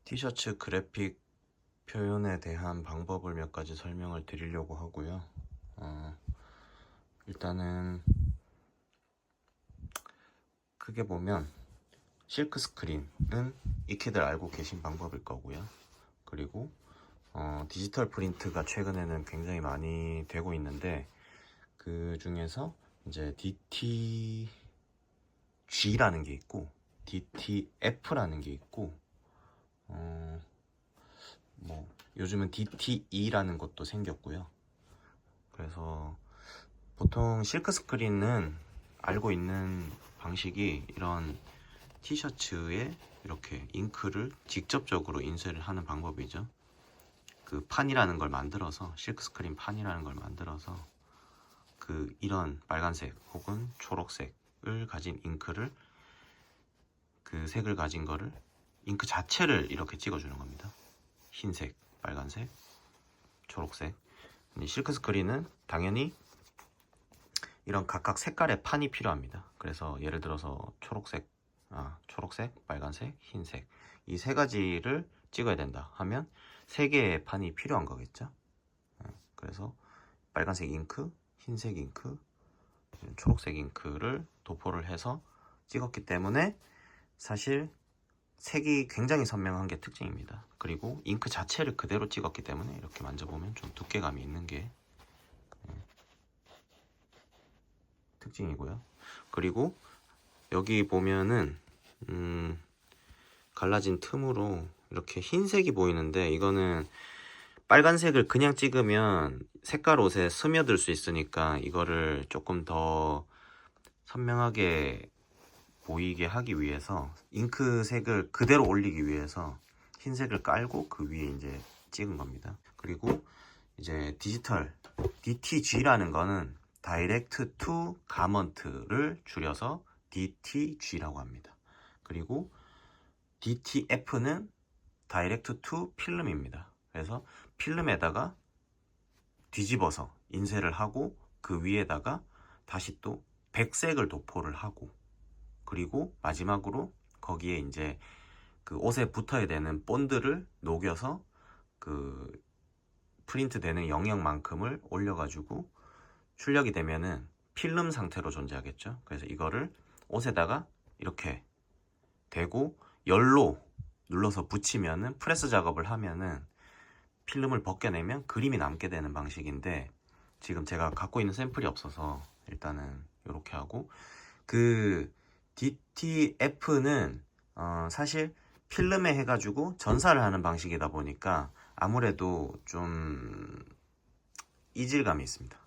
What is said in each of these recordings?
티셔츠 그래픽 표현에 대한 방법을 몇 가지 설명을 드리려고 하고요. 일단은 크게 보면 실크 스크린은 익히들 알고 계신 방법일 거고요. 그리고 디지털 프린트가 최근에는 굉장히 많이 되고 있는데 그 중에서 이제 DTG라는 게 있고 DTF라는 게 있고 뭐 요즘은 DTE라는 것도 생겼고요. 그래서 보통 실크 스크린은 알고 있는 방식이 이런 티셔츠에 이렇게 잉크를 직접적으로 인쇄를 하는 방법이죠. 그 판이라는 걸 만들어서 실크 스크린 판이라는 걸 만들어서 그 이런 빨간색 혹은 초록색을 가진 잉크를 그 색을 가진 거를 잉크 자체를 이렇게 찍어주는 겁니다. 흰색, 빨간색, 초록색. 실크 스크린은 당연히 이런 각각 색깔의 판이 필요합니다. 그래서 예를 들어서 초록색, 빨간색, 흰색 이 세 가지를 찍어야 된다 하면 세 개의 판이 필요한 거겠죠. 그래서 빨간색 잉크, 흰색 잉크, 초록색 잉크를 도포를 해서 찍었기 때문에 사실 색이 굉장히 선명한 게 특징입니다. 그리고 잉크 자체를 그대로 찍었기 때문에 이렇게 만져보면 좀 두께감이 있는 게 특징이고요. 그리고 여기 보면은 갈라진 틈으로 이렇게 흰색이 보이는데 이거는 빨간색을 그냥 찍으면 색깔 옷에 스며들 수 있으니까 이거를 조금 더 선명하게 보이게 하기 위해서 잉크색을 그대로 올리기 위해서 흰색을 깔고 그 위에 이제 찍은 겁니다. 그리고 이제 디지털 DTG라는 거는 다이렉트 투 가먼트를 줄여서 DTG라고 합니다. 그리고 DTF는 다이렉트 투 필름입니다. 그래서 필름에다가 뒤집어서 인쇄를 하고 그 위에다가 다시 또 백색을 도포를 하고 그리고 마지막으로 거기에 이제 그 옷에 붙어야 되는 본드를 녹여서 그 프린트 되는 영역만큼을 올려가지고 출력이 되면은 필름 상태로 존재하겠죠. 그래서 이거를 옷에다가 이렇게 대고 열로 눌러서 붙이면은 프레스 작업을 하면은 필름을 벗겨내면 그림이 남게 되는 방식인데 지금 제가 갖고 있는 샘플이 없어서 일단은 이렇게 하고 그 DTF는 사실 필름에 해가지고 전사를 하는 방식이다 보니까 아무래도 좀 이질감이 있습니다.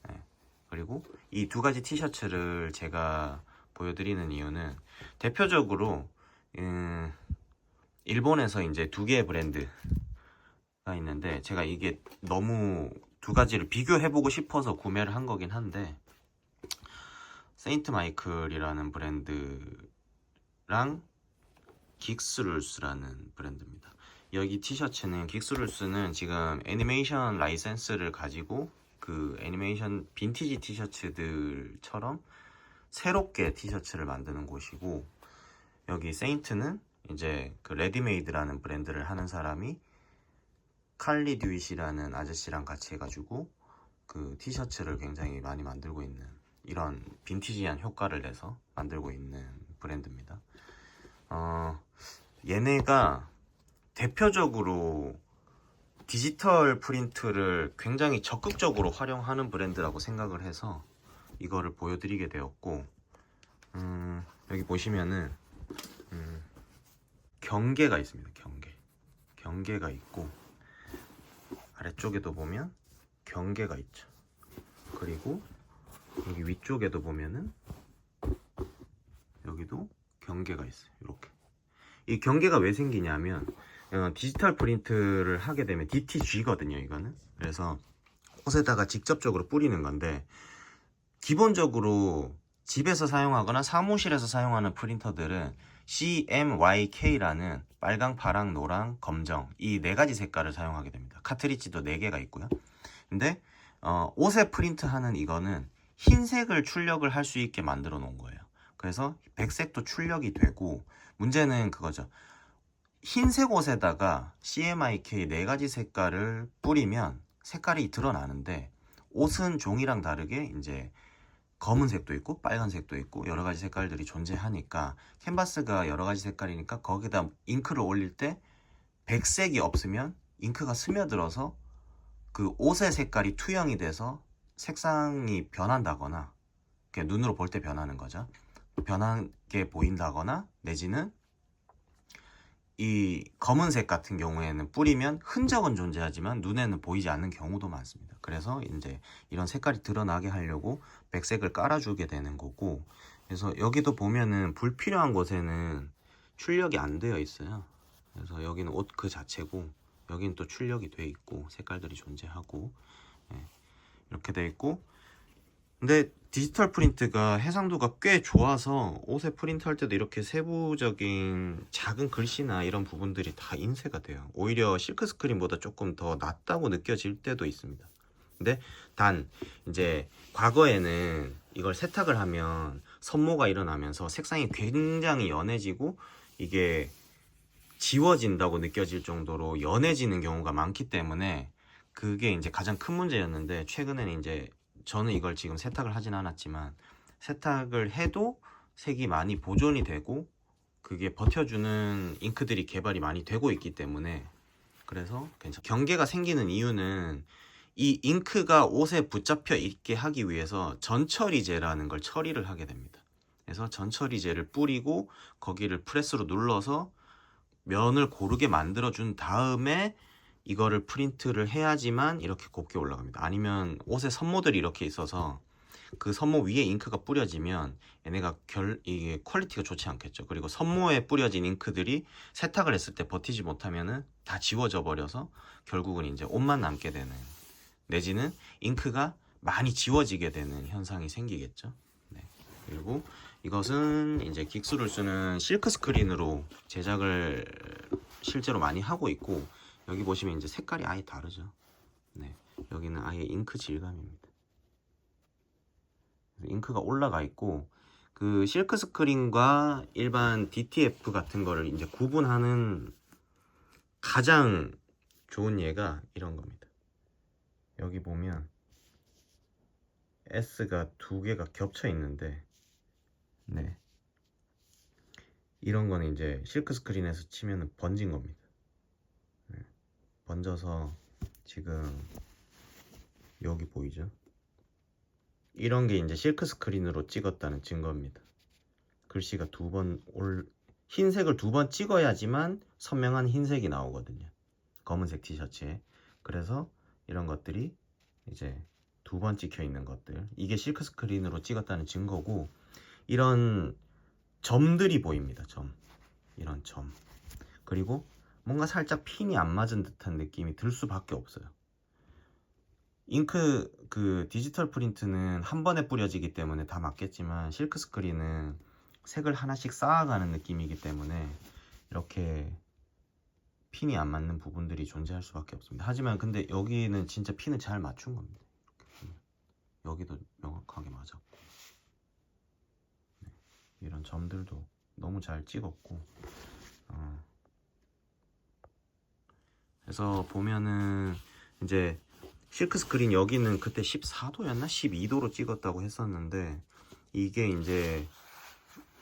네. 그리고 이 두 가지 티셔츠를 제가 보여드리는 이유는 대표적으로 일본에서 이제 두 개의 브랜드가 있는데 제가 이게 너무 두 가지를 비교해보고 싶어서 구매를 한 거긴 한데 세인트 마이클이라는 브랜드랑 긱스룰스라는 브랜드입니다. 여기 티셔츠는 긱스룰스는 지금 애니메이션 라이센스를 가지고 그 애니메이션 빈티지 티셔츠들처럼 새롭게 티셔츠를 만드는 곳이고 여기 세인트는 이제 그 레디메이드라는 브랜드를 하는 사람이 칼리 듀잇이라는 아저씨랑 같이 해가지고 그 티셔츠를 굉장히 많이 만들고 있는 이런 빈티지한 효과를 내서 만들고 있는 브랜드입니다. 얘네가 대표적으로 디지털 프린트를 굉장히 적극적으로 활용하는 브랜드라고 생각을 해서 이거를 보여드리게 되었고 여기 보시면은 경계가 있습니다. 경계가 있고 아래쪽에도 보면 경계가 있죠. 그리고 여기 위쪽에도 보면은 여기도 경계가 있어요. 이렇게 이 경계가 왜 생기냐면 디지털 프린트를 하게 되면 DTG거든요. 이거는 그래서 옷에다가 직접적으로 뿌리는 건데 기본적으로 집에서 사용하거나 사무실에서 사용하는 프린터들은 CMYK라는 빨강, 파랑, 노랑, 검정 이 네 가지 색깔을 사용하게 됩니다. 카트리지도 4개가 있고요. 근데 옷에 프린트하는 이거는 흰색을 출력을 할 수 있게 만들어 놓은 거예요. 그래서 백색도 출력이 되고 문제는 그거죠. 흰색 옷에다가 CMYK 4가지 색깔을 뿌리면 색깔이 드러나는데, 옷은 종이랑 다르게 이제 검은색도 있고 빨간색도 있고 여러 가지 색깔들이 존재하니까, 캔버스가 여러 가지 색깔이니까 거기다 잉크를 올릴 때 백색이 없으면 잉크가 스며들어서 그 옷의 색깔이 투영이 돼서 색상이 변한다거나, 눈으로 볼 때 변하는 거죠. 변하게 보인다거나, 내지는 이 검은색 같은 경우에는 뿌리면 흔적은 존재하지만 눈에는 보이지 않는 경우도 많습니다. 그래서 이제 이런 색깔이 드러나게 하려고 백색을 깔아주게 되는 거고, 그래서 여기도 보면은 불필요한 곳에는 출력이 안 되어 있어요. 그래서 여기는 옷 그 자체고, 여기는 또 출력이 돼 있고 색깔들이 존재하고, 예, 이렇게 돼 있고. 근데 디지털 프린트가 해상도가 꽤 좋아서 옷에 프린트할 때도 이렇게 세부적인 작은 글씨나 이런 부분들이 다 인쇄가 돼요. 오히려 실크 스크린보다 조금 더 낫다고 느껴질 때도 있습니다. 근데 단 이제 과거에는 이걸 세탁을 하면 선모가 일어나면서 색상이 굉장히 연해지고 이게 지워진다고 느껴질 정도로 연해지는 경우가 많기 때문에 그게 이제 가장 큰 문제였는데, 최근에는 이제 저는 이걸 지금 세탁을 하진 않았지만 세탁을 해도 색이 많이 보존이 되고 그게 버텨주는 잉크들이 개발이 많이 되고 있기 때문에, 그래서 경계가 생기는 이유는 이 잉크가 옷에 붙잡혀 있게 하기 위해서 전처리제라는 걸 처리를 하게 됩니다. 그래서 전처리제를 뿌리고 거기를 프레스로 눌러서 면을 고르게 만들어 준 다음에 이거를 프린트를 해야지만 이렇게 곱게 올라갑니다. 아니면 옷에 선모들이 이렇게 있어서 그 선모 위에 잉크가 뿌려지면 얘네가 이게 퀄리티가 좋지 않겠죠. 그리고 선모에 뿌려진 잉크들이 세탁을 했을 때 버티지 못하면은 다 지워져 버려서 결국은 이제 옷만 남게 되는, 내지는 잉크가 많이 지워지게 되는 현상이 생기겠죠. 네. 그리고 이것은 이제 긱스를 쓰는 실크 스크린으로 제작을 실제로 많이 하고 있고, 여기 보시면 이제 색깔이 아예 다르죠. 네. 여기는 아예 잉크 질감입니다. 잉크가 올라가 있고, 그 실크 스크린과 일반 DTF 같은 거를 이제 구분하는 가장 좋은 예가 이런 겁니다. 여기 보면 S가 두 개가 겹쳐 있는데, 네, 이런 거는 이제 실크 스크린에서 치면은 번진 겁니다. 네. 번져서 지금 여기 보이죠? 이런 게 이제 실크 스크린으로 찍었다는 증거입니다. 글씨가 흰색을 2번 찍어야지만 선명한 흰색이 나오거든요. 검은색 티셔츠에. 그래서 이런 것들이 이제 2번 찍혀 있는 것들, 이게 실크 스크린으로 찍었다는 증거고, 이런 점들이 보입니다. 이런 점. 그리고 뭔가 살짝 핀이 안 맞은 듯한 느낌이 들 수밖에 없어요. 그 디지털 프린트는 한 번에 뿌려지기 때문에 다 맞겠지만, 실크 스크린은 색을 하나씩 쌓아가는 느낌이기 때문에 이렇게 핀이 안 맞는 부분들이 존재할 수밖에 없습니다. 하지만 근데 여기는 진짜 핀을 잘 맞춘 겁니다. 여기도 명확하게 맞았고, 네. 이런 점들도 너무 잘 찍었고, 그래서 보면은 이제 실크 스크린 여기는 그때 14도였나 12도로 찍었다고 했었는데, 이게 이제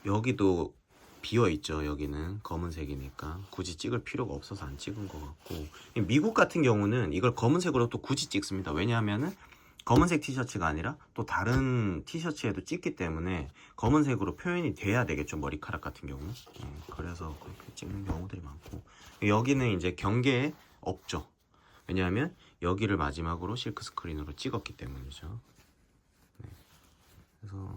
여기도 비어 있죠. 여기는 검은색이니까 굳이 찍을 필요가 없어서 안 찍은 것 같고, 미국 같은 경우는 이걸 검은색으로 또 굳이 찍습니다. 왜냐하면은 검은색 티셔츠가 아니라 또 다른 티셔츠에도 찍기 때문에 검은색으로 표현이 돼야 되겠죠. 머리카락 같은 경우. 그래서 그렇게 찍는 경우들이 많고, 여기는 이제 경계에 없죠. 왜냐하면 여기를 마지막으로 실크 스크린으로 찍었기 때문이죠. 네. 그래서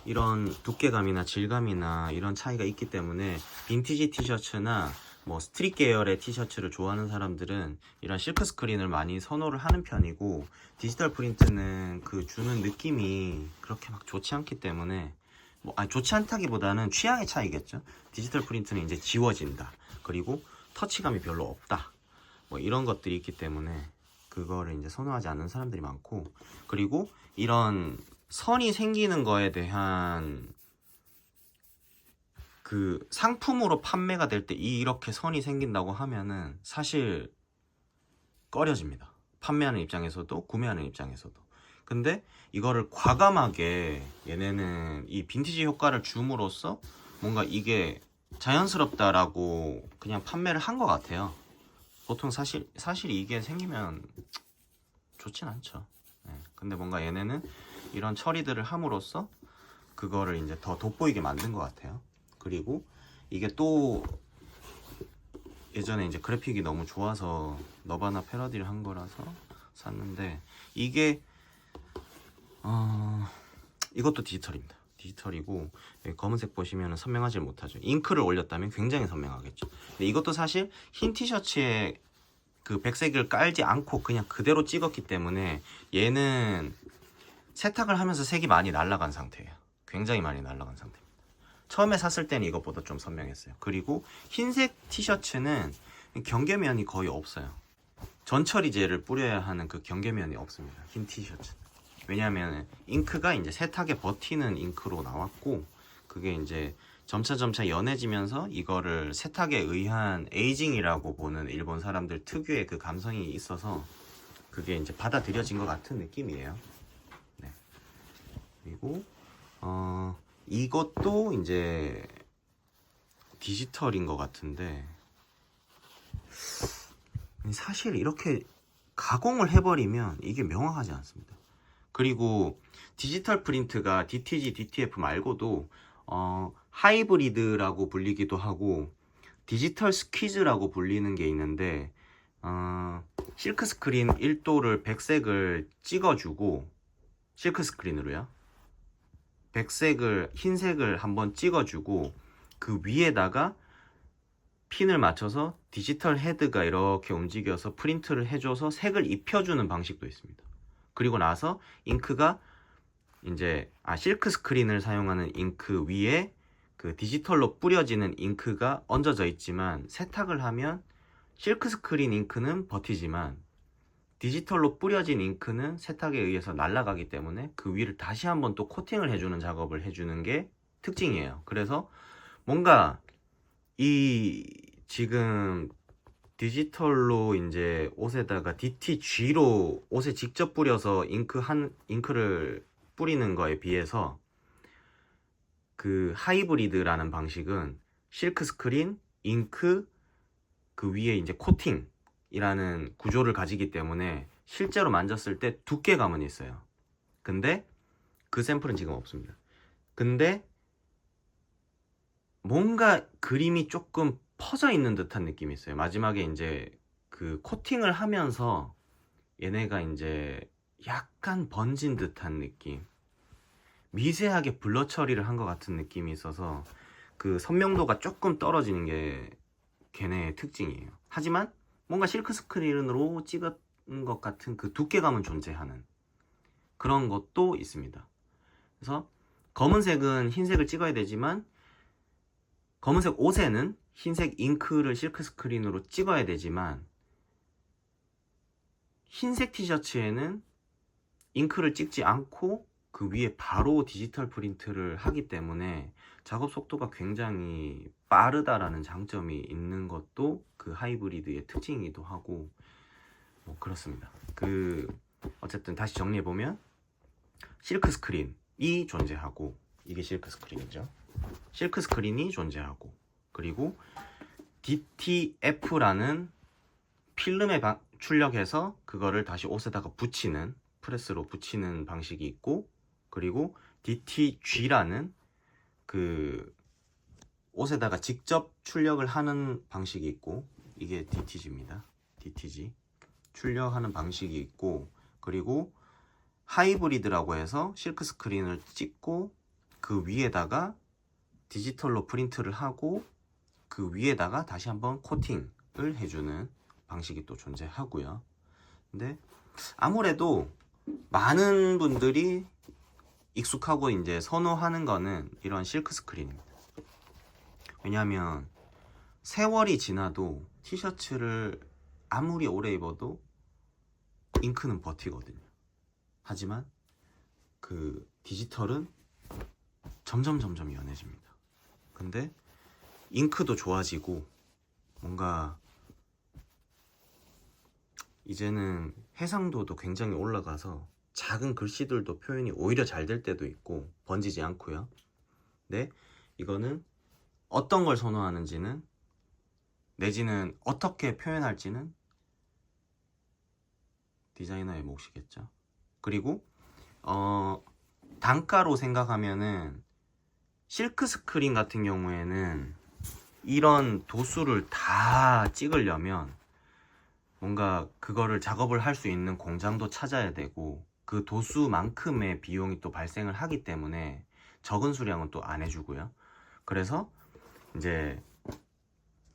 이런 두께감이나 질감이나 이런 차이가 있기 때문에 빈티지 티셔츠나 뭐 스트릿 계열의 티셔츠를 좋아하는 사람들은 이런 실크 스크린을 많이 선호를 하는 편이고, 디지털 프린트는 그 주는 느낌이 그렇게 막 좋지 않기 때문에, 좋지 않다기보다는 취향의 차이겠죠. 디지털 프린트는 이제 지워진다, 그리고 터치감이 별로 없다, 뭐 이런 것들이 있기 때문에 그거를 이제 선호하지 않는 사람들이 많고, 그리고 이런 선이 생기는 거에 대한 그 상품으로 판매가 될 때 이렇게 선이 생긴다고 하면은 사실 꺼려집니다. 판매하는 입장에서도 구매하는 입장에서도. 근데 이거를 과감하게 얘네는 이 빈티지 효과를 줌으로써 뭔가 이게 자연스럽다라고 그냥 판매를 한 것 같아요. 보통 사실 이게 생기면 좋진 않죠. 네. 근데 뭔가 얘네는 이런 처리들을 함으로써 그거를 이제 더 돋보이게 만든 것 같아요. 그리고 이게 또 예전에 이제 그래픽이 너무 좋아서 너바나 패러디를 한 거라서 샀는데 이게 이것도 디지털입니다. 디지털이고 검은색 보시면 선명하지 못하죠. 잉크를 올렸다면 굉장히 선명하겠죠. 근데 이것도 사실 흰 티셔츠에 그 백색을 깔지 않고 그냥 그대로 찍었기 때문에 얘는 세탁을 하면서 색이 많이 날아간 상태예요. 굉장히 많이 날아간 상태입니다. 처음에 샀을 때는 이것보다 좀 선명했어요. 그리고 흰색 티셔츠는 경계면이 거의 없어요. 전처리제를 뿌려야 하는 그 경계면이 없습니다. 흰 티셔츠. 왜냐하면 잉크가 이제 세탁에 버티는 잉크로 나왔고 그게 이제 점차 연해지면서 이거를 세탁에 의한 에이징이라고 보는 일본 사람들 특유의 그 감성이 있어서 그게 이제 받아들여진 것 같은 느낌이에요. 네. 그리고 이것도 이제 디지털인 것 같은데 사실 이렇게 가공을 해버리면 이게 명확하지 않습니다. 그리고 디지털 프린트가 DTG, DTF 말고도 하이브리드라고 불리기도 하고 디지털 스퀴즈라고 불리는 게 있는데 실크 스크린 1도를 백색을 찍어주고 실크 스크린으로요. 백색을 흰색을 한번 찍어주고 그 위에다가 핀을 맞춰서 디지털 헤드가 이렇게 움직여서 프린트를 해줘서 색을 입혀주는 방식도 있습니다. 그리고 나서 잉크가 이제 실크 스크린을 사용하는 잉크 위에 그 디지털로 뿌려지는 잉크가 얹어져 있지만 세탁을 하면 실크 스크린 잉크는 버티지만 디지털로 뿌려진 잉크는 세탁에 의해서 날아가기 때문에 그 위를 다시 한번 또 코팅을 해주는 작업을 해주는 게 특징이에요. 그래서 뭔가 이 지금 디지털로 이제 옷에다가 DTG로 옷에 직접 뿌려서 잉크를 뿌리는 거에 비해서 그 하이브리드라는 방식은 실크 스크린, 잉크, 그 위에 이제 코팅이라는 구조를 가지기 때문에 실제로 만졌을 때 두께감은 있어요. 근데 그 샘플은 지금 없습니다. 근데 뭔가 그림이 조금 퍼져 있는 듯한 느낌이 있어요. 마지막에 이제 그 코팅을 하면서 얘네가 이제 약간 번진 듯한 느낌, 미세하게 블러 처리를 한 것 같은 느낌이 있어서 그 선명도가 조금 떨어지는 게 걔네의 특징이에요. 하지만 뭔가 실크 스크린으로 찍은 것 같은 그 두께감은 존재하는 그런 것도 있습니다. 그래서 검은색은 흰색을 찍어야 되지만 검은색 옷에는 흰색 잉크를 실크 스크린으로 찍어야 되지만 흰색 티셔츠에는 잉크를 찍지 않고 그 위에 바로 디지털 프린트를 하기 때문에 작업 속도가 굉장히 빠르다라는 장점이 있는 것도 그 하이브리드의 특징이기도 하고 뭐 그렇습니다. 어쨌든 다시 정리해보면 실크 스크린이 존재하고 이게 실크 스크린이죠. 실크 스크린이 존재하고 그리고 DTF라는 필름에 출력해서 그거를 다시 옷에다가 붙이는 프레스로 붙이는 방식이 있고 그리고 DTG라는 그 옷에다가 직접 출력을 하는 방식이 있고 이게 DTG입니다. DTG 출력하는 방식이 있고 그리고 하이브리드라고 해서 실크 스크린을 찍고 그 위에다가 디지털로 프린트를 하고 그 위에다가 다시 한번 코팅을 해주는 방식이 또 존재하고요. 근데 아무래도 많은 분들이 익숙하고 이제 선호하는 거는 이런 실크 스크린입니다. 왜냐하면 세월이 지나도 티셔츠를 아무리 오래 입어도 잉크는 버티거든요. 하지만 그 디지털은 점점 연해집니다. 근데 잉크도 좋아지고 뭔가 이제는 해상도도 굉장히 올라가서 작은 글씨들도 표현이 오히려 잘 될 때도 있고 번지지 않고요. 근데 이거는 어떤 걸 선호하는지는 내지는 어떻게 표현할지는 디자이너의 몫이겠죠. 그리고 단가로 생각하면은 실크 스크린 같은 경우에는 이런 도수를 다 찍으려면 뭔가 그거를 작업을 할 수 있는 공장도 찾아야 되고 그 도수만큼의 비용이 또 발생을 하기 때문에 적은 수량은 또 안 해주고요. 그래서 이제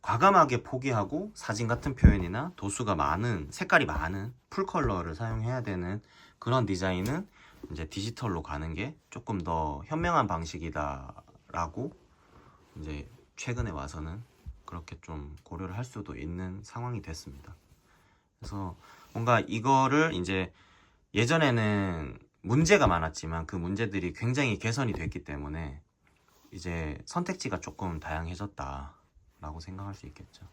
과감하게 포기하고 사진 같은 표현이나 도수가 많은, 색깔이 많은 풀 컬러를 사용해야 되는 그런 디자인은 이제 디지털로 가는 게 조금 더 현명한 방식이다라고 이제 최근에 와서는 그렇게 좀 고려를 할 수도 있는 상황이 됐습니다. 그래서 뭔가 이거를 이제 예전에는 문제가 많았지만 그 문제들이 굉장히 개선이 됐기 때문에 이제 선택지가 조금 다양해졌다라고 생각할 수 있겠죠.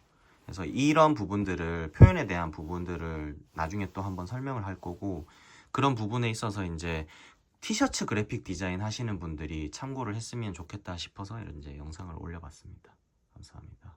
그래서 이런 부분들을, 표현에 대한 부분들을 나중에 또 한번 설명을 할 거고, 그런 부분에 있어서 이제 티셔츠 그래픽 디자인 하시는 분들이 참고를 했으면 좋겠다 싶어서 이제 영상을 올려봤습니다. 감사합니다.